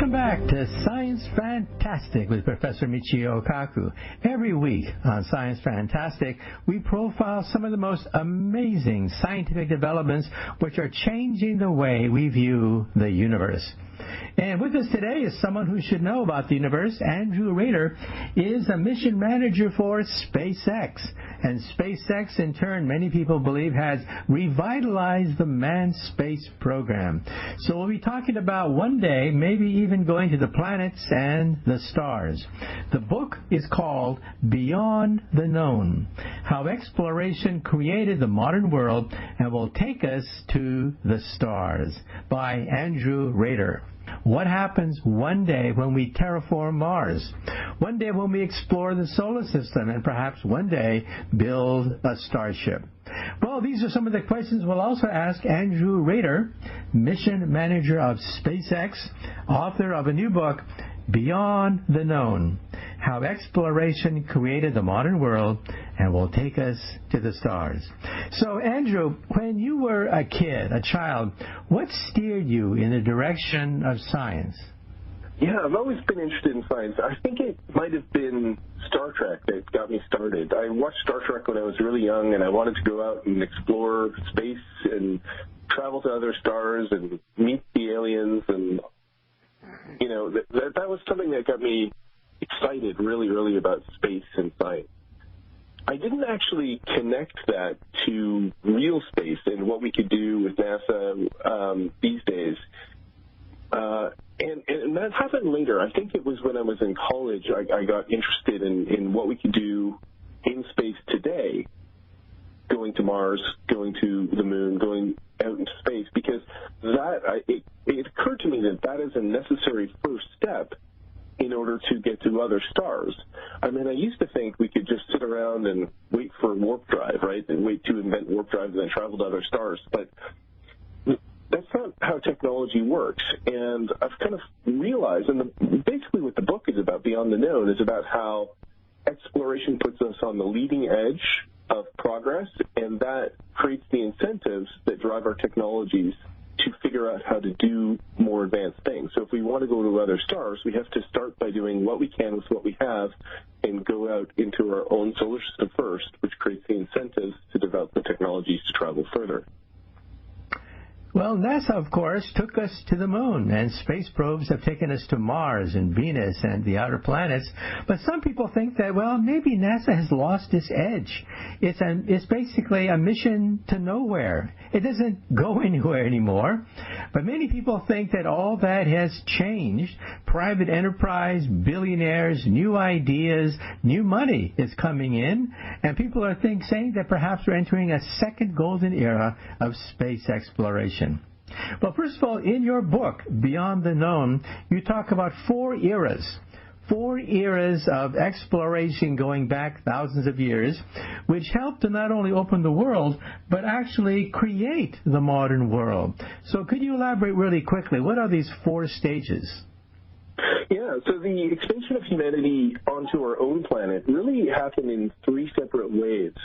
Welcome back to Science Fantastic with Professor Michio Kaku. Every week on Science Fantastic, we profile some of the most amazing scientific developments which are changing the way we view the universe. And with us today is someone who should know about the universe. Andrew Rader is a mission manager for SpaceX. And SpaceX, in turn, many people believe has revitalized the manned space program. So we'll be talking about one day maybe even going to the planets and the stars. The book is called Beyond the Known: How Exploration Created the Modern World and Will Take Us to the Stars, by Andrew Rader. What happens one day when we terraform Mars? One day when we explore the solar system, and perhaps one day build a starship? Well, these are some of the questions we'll also ask Andrew Rader, mission manager of SpaceX, author of a new book, Beyond the Known: How Exploration Created the Modern World and Will Take Us to the Stars. So, Andrew, when you were a kid, a child, what steered you in the direction of science? Yeah, I've always been interested in science. I think it might have been Star Trek that got me started. I watched Star Trek when I was really young, and I wanted to go out and explore space and travel to other stars and meet the aliens. And, you know, that was something that got me excited really early about space and science. I didn't actually connect that to real space and what we could do with NASA these days. And that happened later. I think it was when I was in college I got interested in what we could do in space today, going to Mars, going to the moon, going out into space, because it occurred to me that is a necessary first step in order to get to other stars. I mean, I used to think we could just sit around and wait for warp drive, right, and wait to invent warp drive and then travel to other stars. But that's not how technology works. And I've kind of realized, and basically what the book is about, Beyond the Known, is about how exploration puts us on the leading edge of progress, and that creates the incentives that drive our technologies to figure out how to do more advanced things. So if we want to go to other stars, we have to start by doing what we can with what we have and go out into our own solar system first, which creates the incentives to develop the technologies to travel further. Well, NASA, of course, took us to the moon, and space probes have taken us to Mars and Venus and the outer planets. But some people think that, well, maybe NASA has lost its edge. It's basically a mission to nowhere. It doesn't go anywhere anymore. But many people think that all that has changed. Private enterprise, billionaires, new ideas, new money is coming in, and people are saying that perhaps we're entering a second golden era of space exploration. Well, first of all, in your book, Beyond the Known, you talk about four eras of exploration going back thousands of years, which helped to not only open the world, but actually create the modern world. So could you elaborate really quickly? What are these four stages? Yeah, so the expansion of humanity onto our own planet really happened in three separate waves.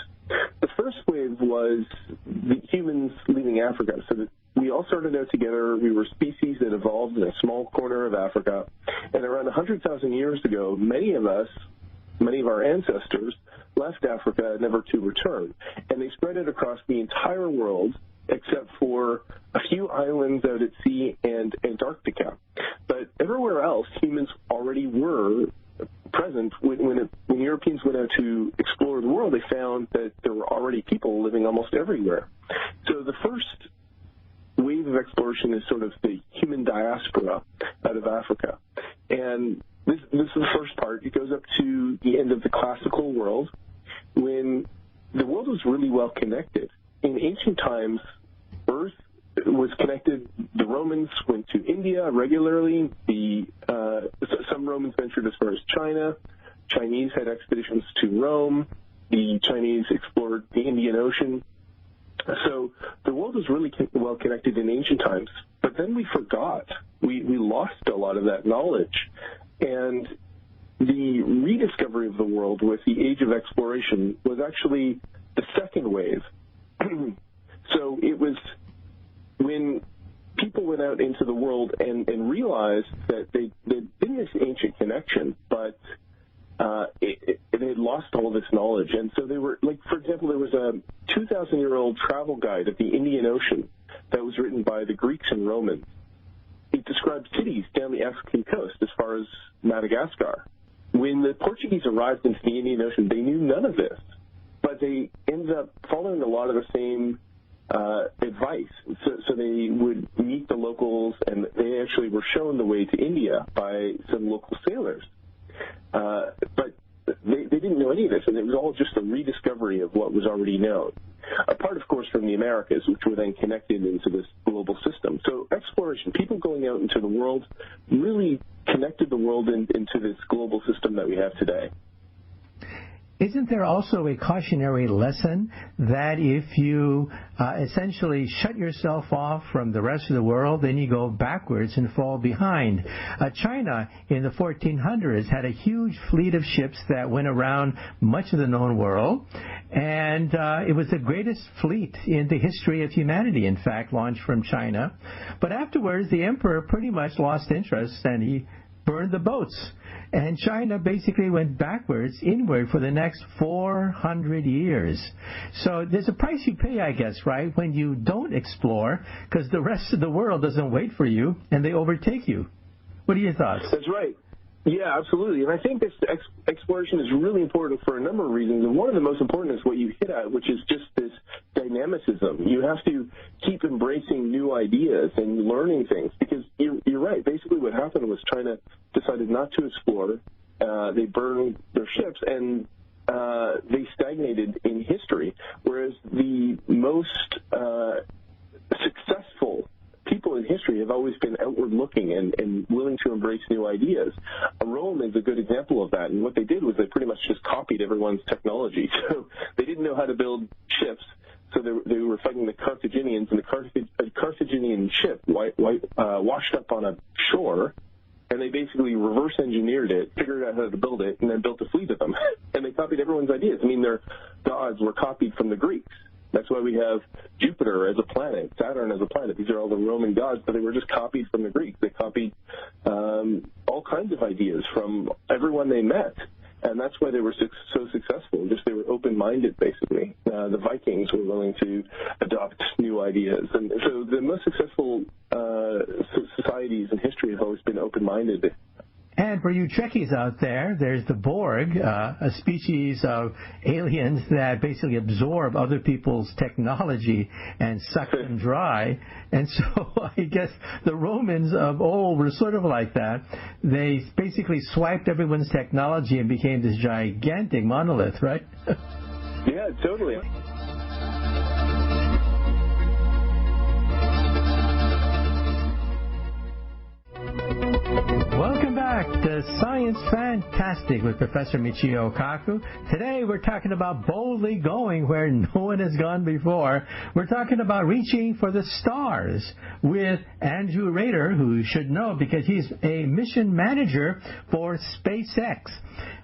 The first wave was the humans leaving Africa. So that we all started out together. We were species that evolved in a small corner of Africa. And around 100,000 years ago, many of our ancestors, left Africa never to return. And they spread it across the entire world, except for a few islands out at sea and Antarctica. But everywhere else, humans already were present. When Europeans went out to explore the world, they found that there were already people living almost everywhere. So the first wave of exploration is sort of the human diaspora out of Africa. And this is the first part. It goes up to the end of the classical world, when the world was really well connected. In ancient times, Earth was connected. The Romans went to India regularly. Some Romans ventured as far as China. Chinese had expeditions to Rome. The Chinese explored the Indian Ocean. So the world was really well connected in ancient times, but then we forgot. We lost a lot of that knowledge. And the rediscovery of the world with the age of exploration was actually the second wave. So it was when people went out into the world and realized that they'd been this ancient connection, but they had lost all this knowledge. And so they were, like, for example, there was a 2,000-year-old travel guide of the Indian Ocean that was written by the Greeks and Romans. It described cities down the African coast as far as Madagascar. When the Portuguese arrived into the Indian Ocean, they knew none of this, but they ended up following a lot of the same advice. So they would meet the locals, and they actually were shown the way to India by some local sailors. But they didn't know any of this, and it was all just a rediscovery of what was already known. Apart, of course, from the Americas, which were then connected into this global system. So exploration, people going out into the world, really connected the world into this global system that we have today. Isn't there also a cautionary lesson that if you essentially shut yourself off from the rest of the world, then you go backwards and fall behind? China in the 1400s had a huge fleet of ships that went around much of the known world, and it was the greatest fleet in the history of humanity, in fact, launched from China. But afterwards, the emperor pretty much lost interest, and he burned the boats. And China basically went backwards, inward, for the next 400 years. So there's a price you pay, I guess, right, when you don't explore, because the rest of the world doesn't wait for you, and they overtake you. What are your thoughts? That's right. Yeah, absolutely. And I think this exploration is really important for a number of reasons. And one of the most important is what you hit at, which is just this dynamicism. You have to keep embracing new ideas and learning things, because you're right. Basically what happened was China decided not to explore. They burned their ships, and they stagnated in history, whereas the most successful people in history have always been outward-looking and willing to embrace new ideas. Rome is a good example of that, and what they did was they pretty much just copied everyone's technology. So they didn't know how to build ships, so they were fighting the Carthaginians, and the Carthaginian ship washed up on a shore, and they basically reverse-engineered it, figured out how to build it, and then built a fleet of them. And they copied everyone's ideas. I mean, their gods were copied from the Greeks. That's why we have Jupiter as a planet, Saturn as a planet. These are all the Roman gods, but they were just copied from the Greeks. They copied all kinds of ideas from everyone they met, and that's why they were so successful. Just they were open-minded, basically. The Vikings were willing to adopt new ideas, and so the most successful societies in history have always been open-minded. And for you Trekkies out there, there's the Borg, a species of aliens that basically absorb other people's technology and suck them dry. And so I guess the Romans of old were sort of like that. They basically swiped everyone's technology and became this gigantic monolith, right? Yeah, totally. Welcome back to Science Fantastic with Professor Michio Kaku. Today we're talking about boldly going where no one has gone before. We're talking about reaching for the stars with Andrew Rader, who you should know because he's a mission manager for SpaceX.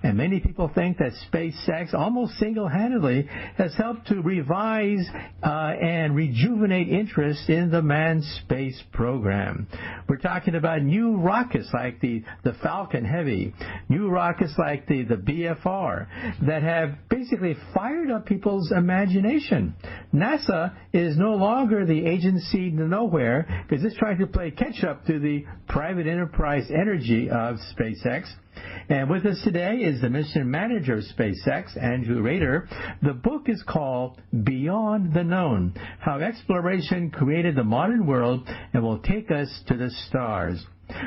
And many people think that SpaceX almost single-handedly has helped to revise and rejuvenate interest in the manned space program. We're talking about new rockets like the Falcon Heavy, new rockets like the BFR that have basically fired up people's imagination. NASA is no longer the agency to nowhere because it's trying to play catch-up to the private enterprise energy of SpaceX. And with us today is the mission manager of SpaceX, Andrew Rader. The book is called Beyond the Known, How Exploration Created the Modern World and Will Take Us to the Stars.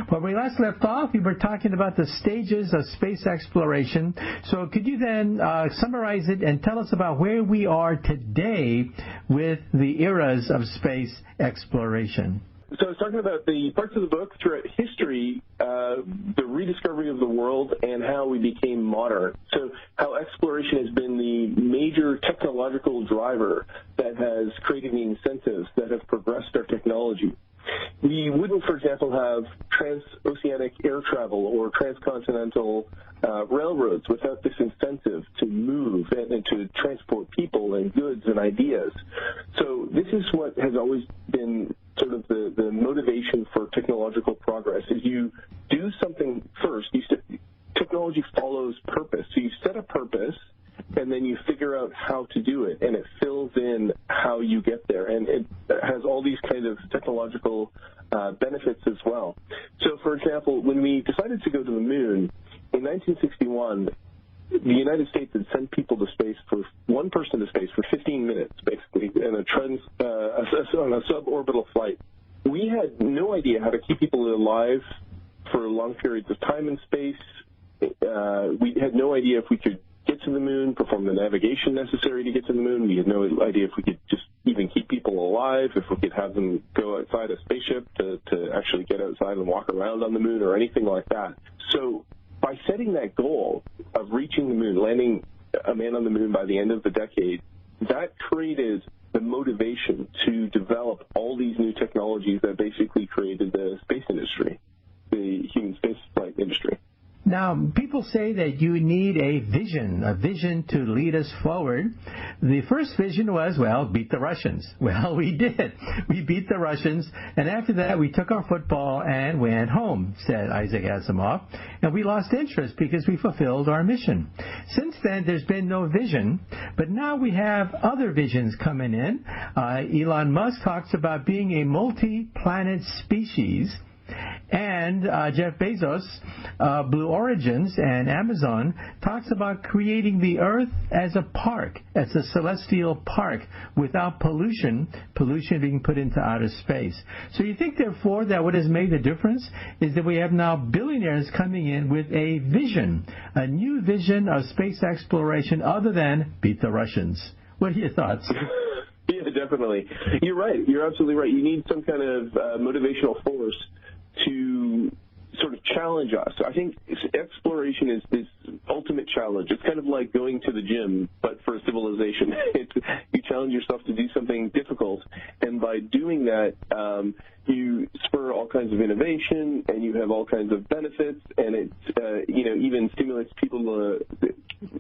When we last left off, we were talking about the stages of space exploration. So could you then summarize it and tell us about where we are today with the eras of space exploration? So I was talking about the parts of the book throughout history, the rediscovery of the world and how we became modern. So how exploration has been the major technological driver that has created the incentives that have progressed our technology. We wouldn't, for example, have transoceanic air travel or transcontinental railroads without this incentive to move and to transport people and goods and ideas. So this is what has always been sort of the motivation is you do something first. Technology follows purpose. So you set a purpose, and then you figure out how to do it, and it fills in how you get there. And it has all these kind of technological benefits as well. So, for example, when we decided to go to the moon in 1961, the United States had sent people to space one person to space for 15 minutes, basically, in on a suborbital flight. We had no idea how to keep people alive for long periods of time in space. We had no idea if we could get to the moon, perform the navigation necessary to get to the moon. We had no idea if we could just even keep people alive, if we could have them go outside a spaceship to actually get outside and walk around on the moon or anything like that. So by setting that goal of reaching the moon, landing a man on the moon by the end of the decade, that created the motivation to develop all these new technologies that basically created the space industry, the human spaceflight industry. Now, people say that you need a vision to lead us forward. The first vision was, well, beat the Russians. Well, we did. We beat the Russians, and after that, we took our football and went home, said Isaac Asimov, and we lost interest because we fulfilled our mission. Since then, there's been no vision, but now we have other visions coming in. Elon Musk talks about being a multi-planet species. And Jeff Bezos, Blue Origins, and Amazon talks about creating the Earth as a park, as a celestial park without pollution being put into outer space. So you think, therefore, that what has made the difference is that we have now billionaires coming in with a vision, a new vision of space exploration other than beat the Russians. What are your thoughts? Yeah, definitely. You're right. You're absolutely right. You need some kind of motivational force to sort of challenge us. I think exploration is this ultimate challenge. It's kind of like going to the gym, but for a civilization. You challenge yourself to do something difficult, and by doing that, you spur all kinds of innovation, and you have all kinds of benefits, and it even stimulates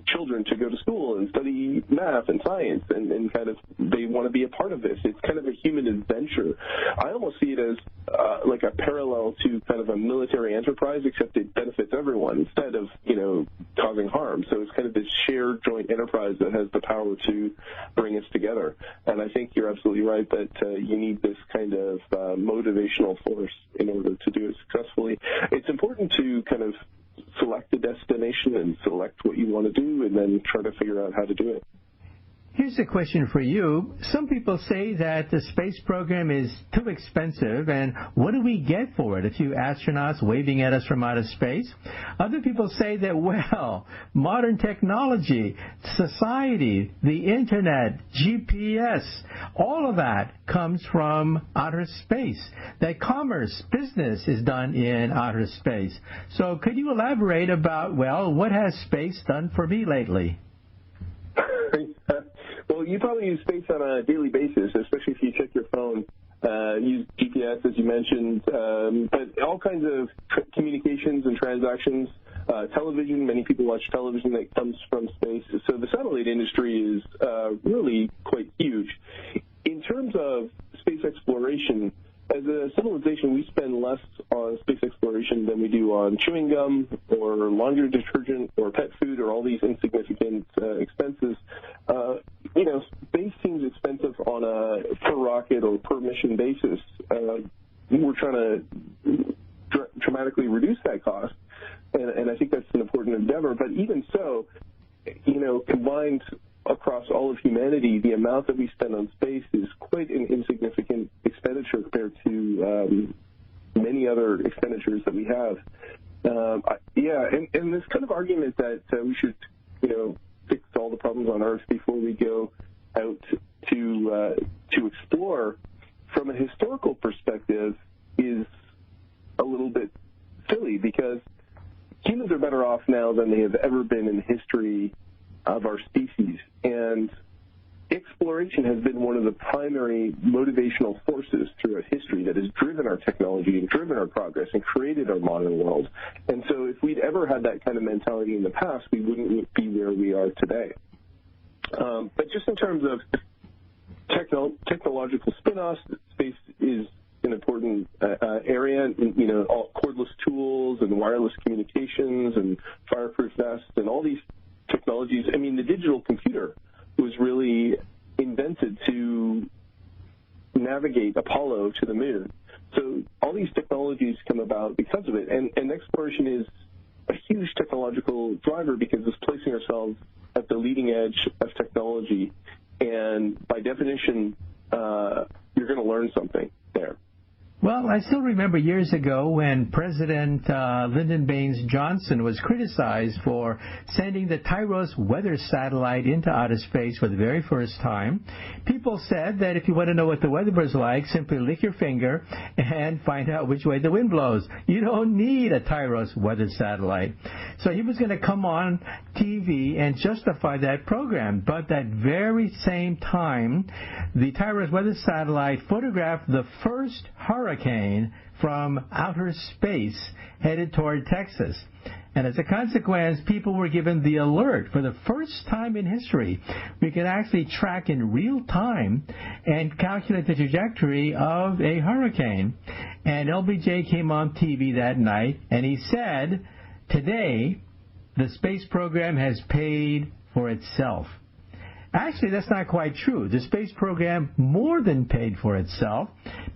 children to go to school and study math and science, and kind of they want to be a part of this. It's kind of a human adventure. I almost see it as like a parallel to kind of a military enterprise, except it benefits everyone instead of causing harm. So it's kind of this shared joint enterprise that has the power to bring us together. And I think you're absolutely right that you need this kind of motivational force in order to do it successfully. It's important to kind of select a destination and select what you want to do, and then try to figure out how to do it. Here's a question for you. Some people say that the space program is too expensive, and what do we get for it? A few astronauts waving at us from outer space. Other people say that, well, modern technology, society, the internet, GPS, all of that comes from outer space. That commerce, business is done in outer space. So could you elaborate about, well, what has space done for me lately? Well, you probably use space on a daily basis, especially if you check your phone, use GPS, as you mentioned, but all kinds of communications and transactions, television. Many people watch television that comes from space. So the satellite industry is really quite huge. In terms of space exploration, as a civilization, we spend less on space exploration than we do on chewing gum or laundry detergent or pet food or all these insignificant expenses. Space seems expensive on a per rocket or per mission basis. We're trying to dramatically reduce that cost, and I think that's an important endeavor. But even so, combined across all of humanity, the amount that we spend on space is quite an insignificant expenditure compared to many other expenditures that we have. And this kind of argument that we should, fix all the problems on Earth before we go out to explore, from a historical perspective, is a little bit silly, because humans are better off now than they have ever been in the history of our species. And exploration has been one of the primary motivational forces throughout history that has driven our technology and driven our progress and created our modern world. And so if we'd ever had that kind of mentality in the past, we wouldn't be where we are today. But just in terms of technological spin-offs, space is an important area. All cordless tools and wireless communications and fireproof vests and all these technologies. I mean, the digital computer was really invented to navigate Apollo to the moon. So all these technologies come about because of it. And exploration is a huge technological driver because it's placing ourselves at the leading edge of technology. And by definition, you're going to learn something there. Well, I still remember years ago when President Lyndon Baines Johnson was criticized for sending the Tyros weather satellite into outer space for the very first time. People said that if you want to know what the weather was like, simply lick your finger and find out which way the wind blows. You don't need a Tyros weather satellite. So he was going to come on TV and justify that program. But that very same time, the Tyros weather satellite photographed the first hurricane from outer space headed toward Texas. And as a consequence, people were given the alert. For the first time in history, we could actually track in real time and calculate the trajectory of a hurricane. And LBJ came on TV that night, and he said, today, the space program has paid for itself. Actually, that's not quite true. The space program more than paid for itself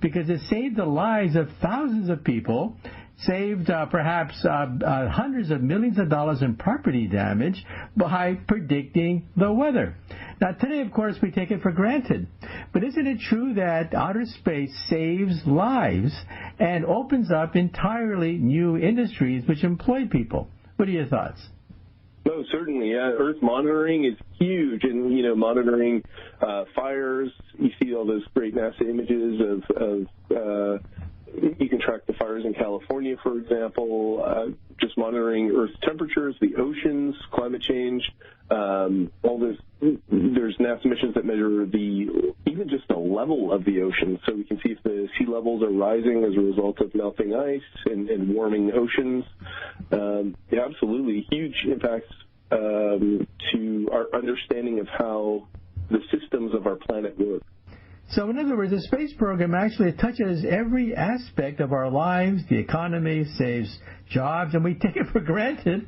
because it saved the lives of thousands of people, saved perhaps hundreds of millions of dollars in property damage by predicting the weather. Now, today, of course, we take it for granted. But isn't it true that outer space saves lives and opens up entirely new industries which employ people? What are your thoughts? No, certainly. Earth monitoring is huge, and monitoring fires. You see all those great NASA images of you can track the fires in California, for example. Just monitoring Earth's temperatures, the oceans, climate change. All this. There's NASA missions that measure even just the level of the ocean, so we can see if the sea levels are rising as a result of melting ice and warming oceans. Absolutely huge impacts to our understanding of how the systems of our planet work. So in other words, the space program actually touches every aspect of our lives. The economy, saves jobs, and we take it for granted.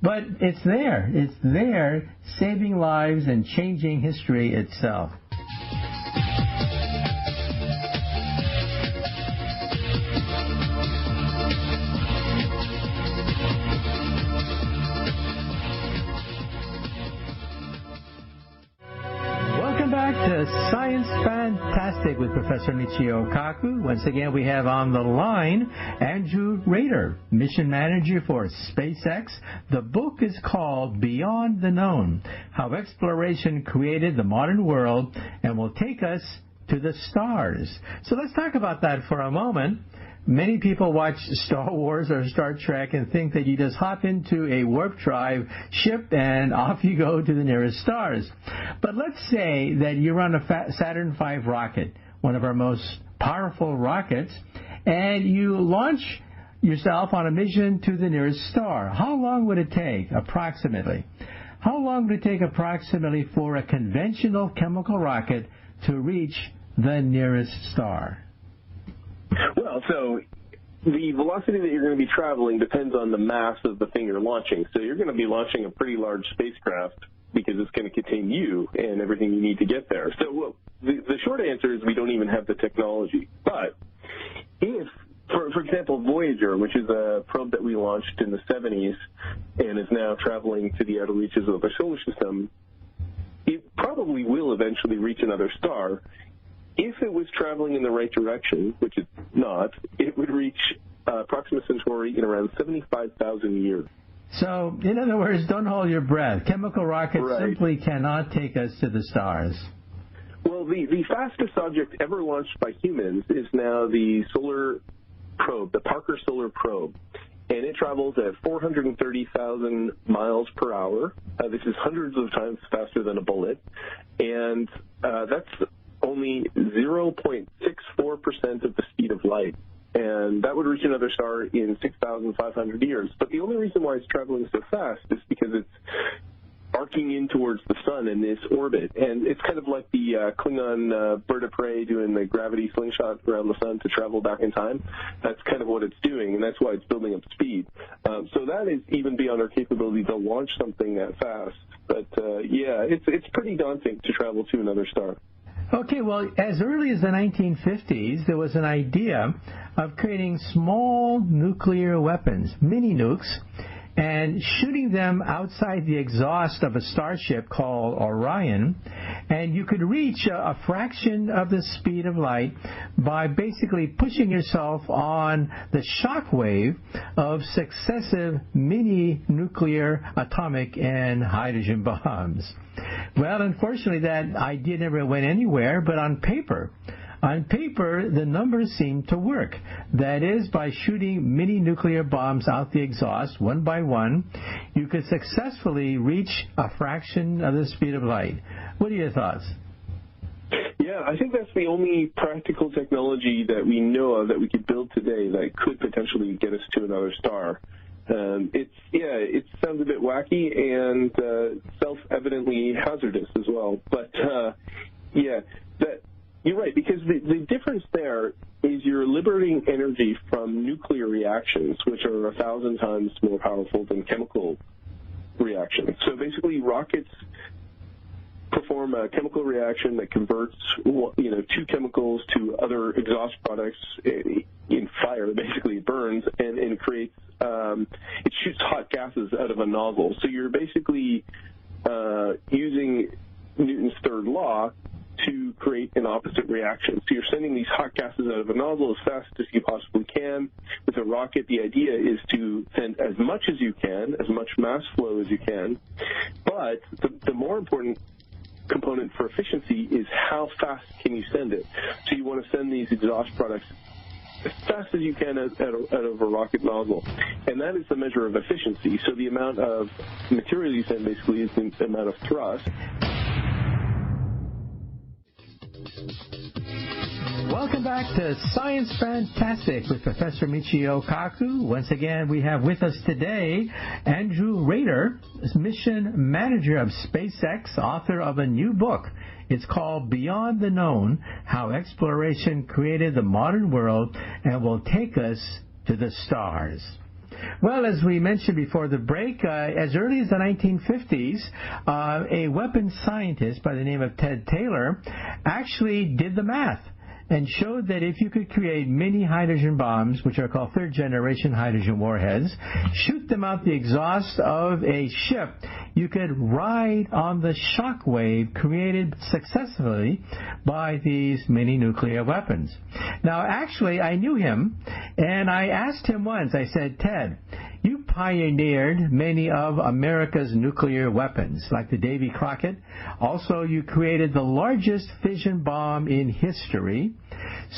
But it's there. It's there, saving lives and changing history itself. Science Fantastic with Professor Michio Kaku. Once again, we have on the line Andrew Rader, Mission Manager for SpaceX. The book is called Beyond the Known, How Exploration Created the Modern World and Will Take Us to the Stars. So let's talk about that for a moment. Many people watch Star Wars or Star Trek and think that you just hop into a warp drive ship and off you go to the nearest stars. But let's say that you're on a Saturn V rocket, one of our most powerful rockets, and you launch yourself on a mission to the nearest star. How long would it take, approximately? How long would it take approximately for a conventional chemical rocket to reach the nearest star? Well, so the velocity that you're going to be traveling depends on the mass of the thing you're launching. So you're going to be launching a pretty large spacecraft because it's going to contain you and everything you need to get there. So the short answer is we don't even have the technology. But if, for example, Voyager, which is a probe that we launched in the 70s and is now traveling to the outer reaches of our solar system, it probably will eventually reach another star. If it was traveling in the right direction, which it's not, it would reach Proxima Centauri in around 75,000 years. So, in other words, don't hold your breath. Chemical rockets simply cannot take us to the stars. Well, the fastest object ever launched by humans is now the solar probe, the Parker Solar Probe. And it travels at 430,000 miles per hour. This is hundreds of times faster than a bullet. And that's only 0.64% of the speed of light. And that would reach another star in 6,500 years. But the only reason why it's traveling so fast is because it's arcing in towards the sun in this orbit. And it's kind of like the Klingon bird of prey doing the gravity slingshot around the sun to travel back in time. That's kind of what it's doing, and that's why it's building up speed. So that is even beyond our capability to launch something that fast. But, yeah, it's pretty daunting to travel to another star. Okay, well, as early as the 1950s, there was an idea of creating small nuclear weapons, mini nukes, and shooting them outside the exhaust of a starship called Orion, and you could reach a fraction of the speed of light by basically pushing yourself on the shock wave of successive mini nuclear, atomic, and hydrogen bombs. Well, unfortunately, that idea never went anywhere, but on paper, the numbers seem to work. That is, by shooting mini nuclear bombs out the exhaust one by one, you could successfully reach a fraction of the speed of light. What are your thoughts? Yeah, I think that's the only practical technology that we know of that we could build today that could potentially get us to another star. It sounds a bit wacky and self-evidently hazardous as well. But you're right, because the difference there is you're liberating energy from nuclear reactions, which are 1,000 times more powerful than chemical reactions. So basically, rockets perform a chemical reaction that converts, two chemicals to other exhaust products in fire. Basically, it burns and creates. It shoots hot gases out of a nozzle. So you're basically using Newton's third law to create an opposite reaction. So you're sending these hot gases out of a nozzle as fast as you possibly can. With a rocket, the idea is to send as much as you can, as much mass flow as you can. But the more important component for efficiency is how fast can you send it. So you want to send these exhaust products as fast as you can out of a rocket nozzle. And that is the measure of efficiency. So the amount of material you send basically is the amount of thrust. Welcome back to Science Fantastic with Professor Michio Kaku. Once again, we have with us today Andrew Rader, mission manager of SpaceX, author of a new book. It's called Beyond the Known, How Exploration Created the Modern World and Will Take Us to the Stars. Well, as we mentioned before the break, as early as the 1950s, a weapons scientist by the name of Ted Taylor actually did the math and showed that if you could create mini hydrogen bombs, which are called third-generation hydrogen warheads, shoot them out the exhaust of a ship, you could ride on the shock wave created successfully by these mini nuclear weapons. Now, actually, I knew him, and I asked him once, I said, Ted, you pioneered many of America's nuclear weapons, like the Davy Crockett. Also, you created the largest fission bomb in history.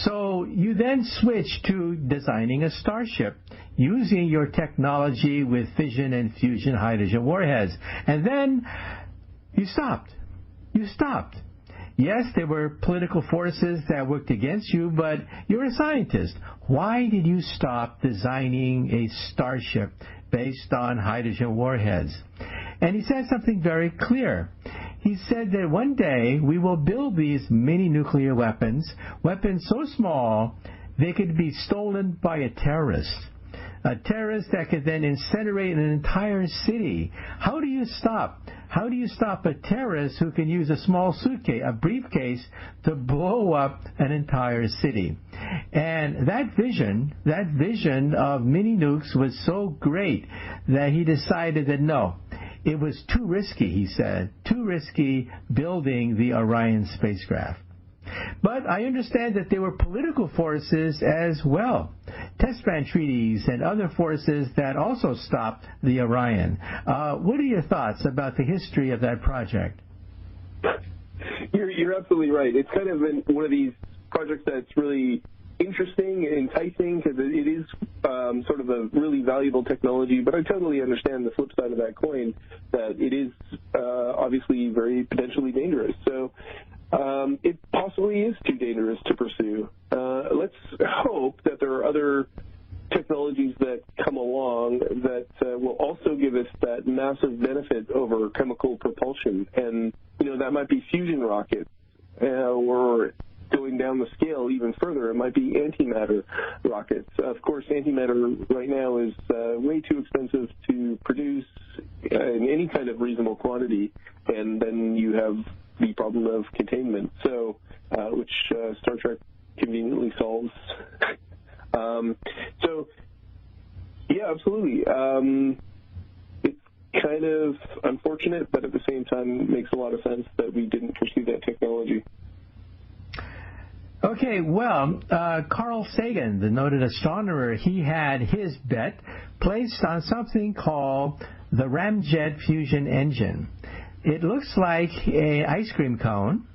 So you then switched to designing a starship using your technology with fission and fusion hydrogen warheads. And then you stopped. Yes, there were political forces that worked against you, but you're a scientist. Why did you stop designing a starship based on hydrogen warheads? And he said something very clear. He said that one day we will build these mini nuclear weapons so small they could be stolen by a terrorist that could then incinerate an entire city. How do you stop a terrorist who can use a small suitcase, a briefcase, to blow up an entire city? And that vision of mini nukes was so great that he decided that no, it was too risky, he said, too risky building the Orion spacecraft. But I understand that there were political forces as well, test ban treaties and other forces that also stopped the Orion. What are your thoughts about the history of that project? You're absolutely right. It's kind of one of these projects that's really interesting and enticing because it is sort of a really valuable technology, but I totally understand the flip side of that coin, that it is obviously very potentially dangerous. So it possibly is too dangerous to pursue. Let's hope that there are other technologies that come along that will also give us that massive benefit over chemical propulsion or going down the scale even further, it might be antimatter rockets. Of course, antimatter right now is way too expensive to produce in any kind of reasonable quantity, and then you have the problem of containment, so which Star Trek conveniently solves. So, yeah, absolutely. It's kind of unfortunate, but at the same time makes a lot of sense that we didn't pursue that technology. Okay, well, Carl Sagan, the noted astronomer, he had his bet placed on something called the Ramjet fusion engine. It looks like an ice cream cone.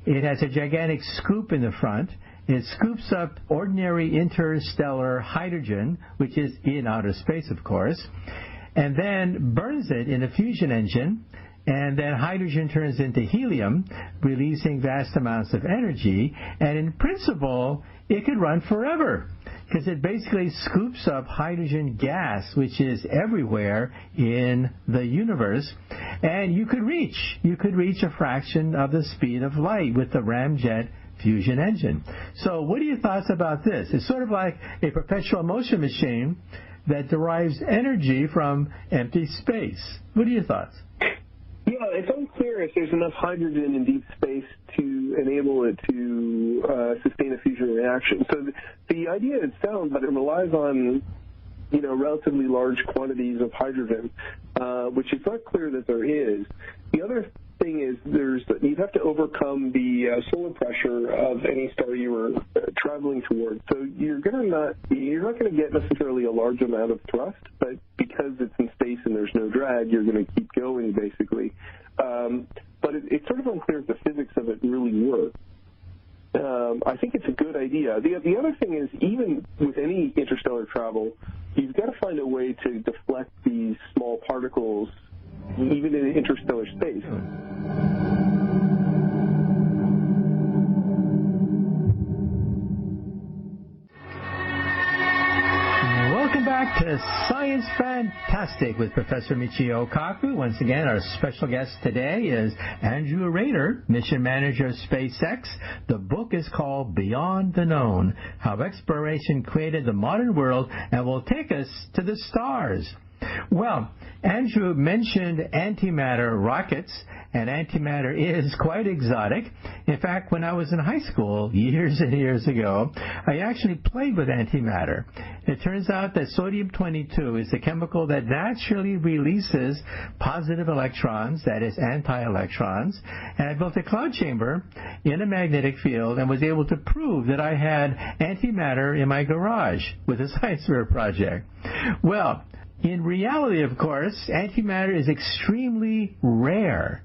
It has a gigantic scoop in the front. It scoops up ordinary interstellar hydrogen, which is in outer space, of course, and then burns it in a fusion engine. And then hydrogen turns into helium, releasing vast amounts of energy. And in principle, it could run forever because it basically scoops up hydrogen gas, which is everywhere in the universe. And you could reach a fraction of the speed of light with the Ramjet fusion engine. So what are your thoughts about this? It's sort of like a perpetual motion machine that derives energy from empty space. What are your thoughts? Yeah, it's unclear if there's enough hydrogen in deep space to enable it to sustain a fusion reaction. So the idea is sound, but it relies on, relatively large quantities of hydrogen, which it's not clear that there is. The other thing is you'd have to overcome the solar pressure of any star you were traveling towards. So you're not going to get necessarily a large amount of thrust, but because it's in space and there's no drag, you're going to keep going basically. But it's sort of unclear if the physics of it really work. I think it's a good idea. The other thing is, even with any interstellar travel, you've got to find a way to deflect these small particles even in interstellar space. Welcome back to Science Fantastic with Professor Michio Kaku. Once again, our special guest today is Andrew Rader, Mission Manager of SpaceX. The book is called Beyond the Known, How Exploration Created the Modern World and Will Take Us to the Stars. Well, Andrew mentioned antimatter rockets, and antimatter is quite exotic. In fact, when I was in high school years and years ago, I actually played with antimatter. It turns out that sodium-22 is the chemical that naturally releases positive electrons, that is anti-electrons, and I built a cloud chamber in a magnetic field and was able to prove that I had antimatter in my garage with a science fair project. Well, in reality, of course, antimatter is extremely rare.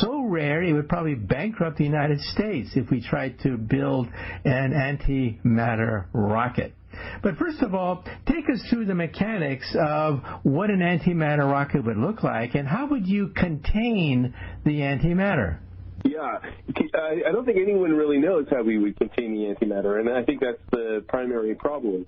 So rare, it would probably bankrupt the United States if we tried to build an antimatter rocket. But first of all, take us through the mechanics of what an antimatter rocket would look like, and how would you contain the antimatter? Yeah, I don't think anyone really knows how we would contain the antimatter, and I think that's the primary problem.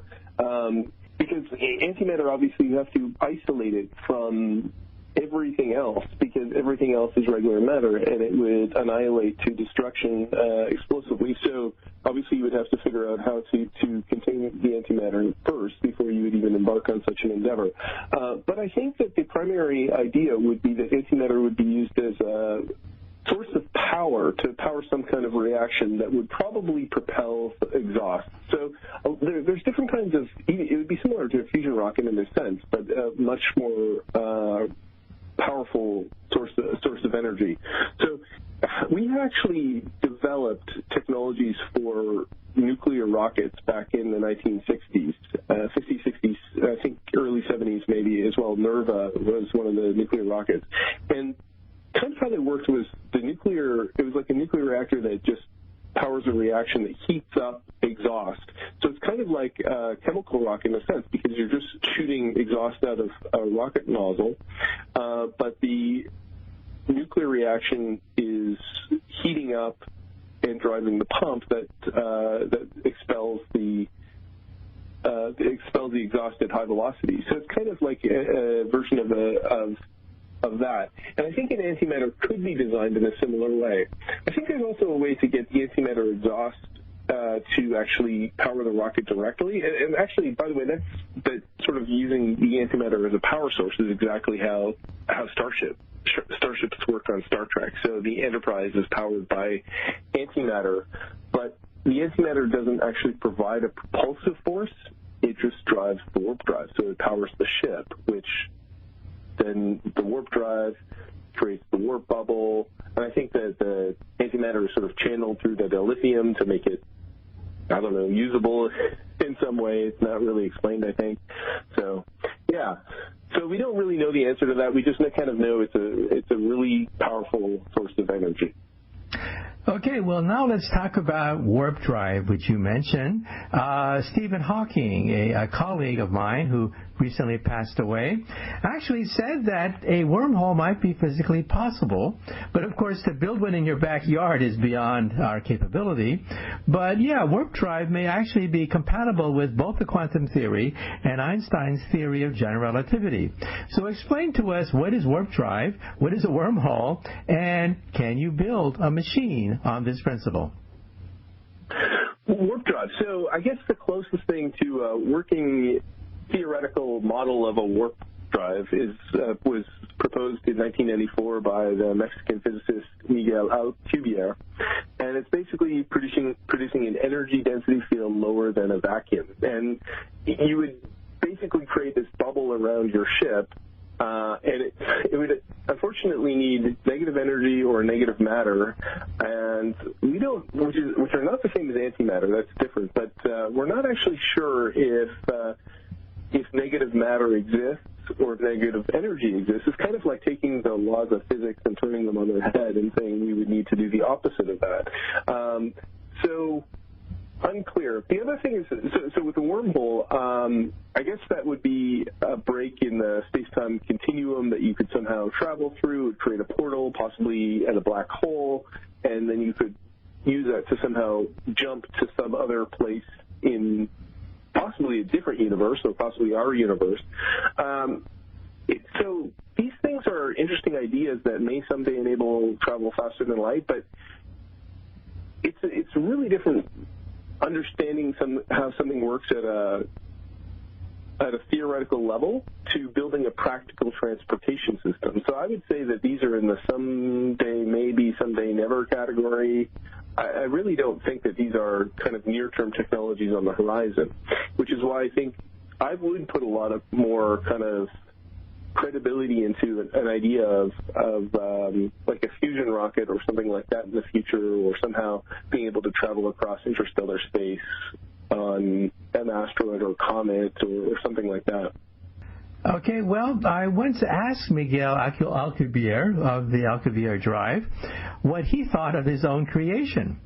Because antimatter, obviously, you have to isolate it from everything else, because everything else is regular matter, and it would annihilate to destruction explosively. So obviously you would have to figure out how to contain the antimatter first before you would even embark on such an endeavor. But I think that the primary idea would be that antimatter would be used as a source of power to power some kind of reaction that would probably propel exhaust. So there's different kinds of, it would be similar to a fusion rocket in a sense, but much more powerful source of energy. So we actually developed technologies for nuclear rockets back in the 1960s, 50s, 60s, I think early 70s maybe as well. Nerva was one of the nuclear rockets. And kind of how they worked was it was like a nuclear reactor that just powers a reaction that heats up exhaust. So it's kind of like a chemical rocket in a sense, because you're just shooting exhaust out of a rocket nozzle, but the nuclear reaction is heating up and driving the pump that expels the exhaust at high velocity. So it's kind of like a version of of that. And I think an antimatter could be designed in a similar way. I think there's also a way to get the antimatter exhaust to actually power the rocket directly. And actually, by the way, that sort of using the antimatter as a power source is exactly how starships work on Star Trek. So the Enterprise is powered by antimatter, but the antimatter doesn't actually provide a propulsive force. It just drives the warp drive. So it powers the ship, which then the warp drive creates the warp bubble. And I think that the antimatter is sort of channeled through the dilithium to make it, I don't know, usable in some way. It's not really explained, I think. So, yeah. So we don't really know the answer to that. We just kind of know it's a really powerful source of energy. Okay, well, now let's talk about warp drive, which you mentioned. Stephen Hawking, a colleague of mine who recently passed away, actually said that a wormhole might be physically possible. But, of course, to build one in your backyard is beyond our capability. But, yeah, warp drive may actually be compatible with both the quantum theory and Einstein's theory of general relativity. So explain to us, what is warp drive, what is a wormhole, and can you build a machine on this principle? Warp drive. So I guess the closest thing to a working theoretical model of a warp drive was proposed in 1994 by the Mexican physicist Miguel Alcubierre, and it's basically producing an energy density field lower than a vacuum. And you would basically create this bubble around your ship, and it would unfortunately need negative energy or negative matter, and we don't, which are not the same as antimatter. That's different, but we're not actually sure if negative matter exists or if negative energy exists. It's kind of like taking the laws of physics and turning them on their head and saying we would need to do the opposite of that. So unclear. The other thing is, so with the wormhole, I guess that would be a break in the space-time continuum that you could somehow travel through, create a portal, possibly at a black hole, and then you could use that to somehow jump to some other place in possibly a different universe, or possibly our universe. So these things are interesting ideas that may someday enable travel faster than light, but it's a really different understanding how something works at a theoretical level to building a practical transportation system. So I would say that these are in the someday maybe, someday never category. I really don't think that these are kind of near-term technologies on the horizon, which is why I think I would put a lot of more kind of credibility into an idea of like a fusion rocket or something like that in the future, or somehow being able to travel across interstellar space on an asteroid or comet or something like that. Okay, well, I once asked Miguel Alcubierre of the Alcubierre Drive what he thought of his own creation.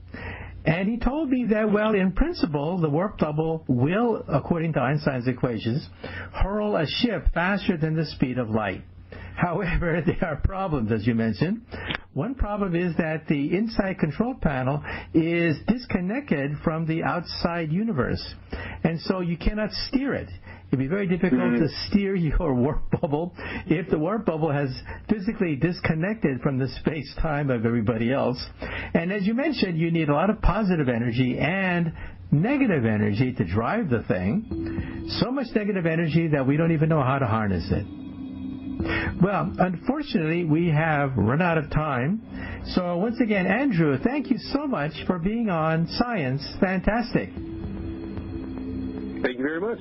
And he told me that, well, in principle, the warp bubble will, according to Einstein's equations, hurl a ship faster than the speed of light. However, there are problems, as you mentioned. One problem is that the inside control panel is disconnected from the outside universe, and so you cannot steer it. It'd be very difficult to steer your warp bubble if the warp bubble has physically disconnected from the space-time of everybody else. And as you mentioned, you need a lot of positive energy and negative energy to drive the thing. So much negative energy that we don't even know how to harness it. Well, unfortunately, we have run out of time. So once again, Andrew, thank you so much for being on Science Fantastic. Thank you very much.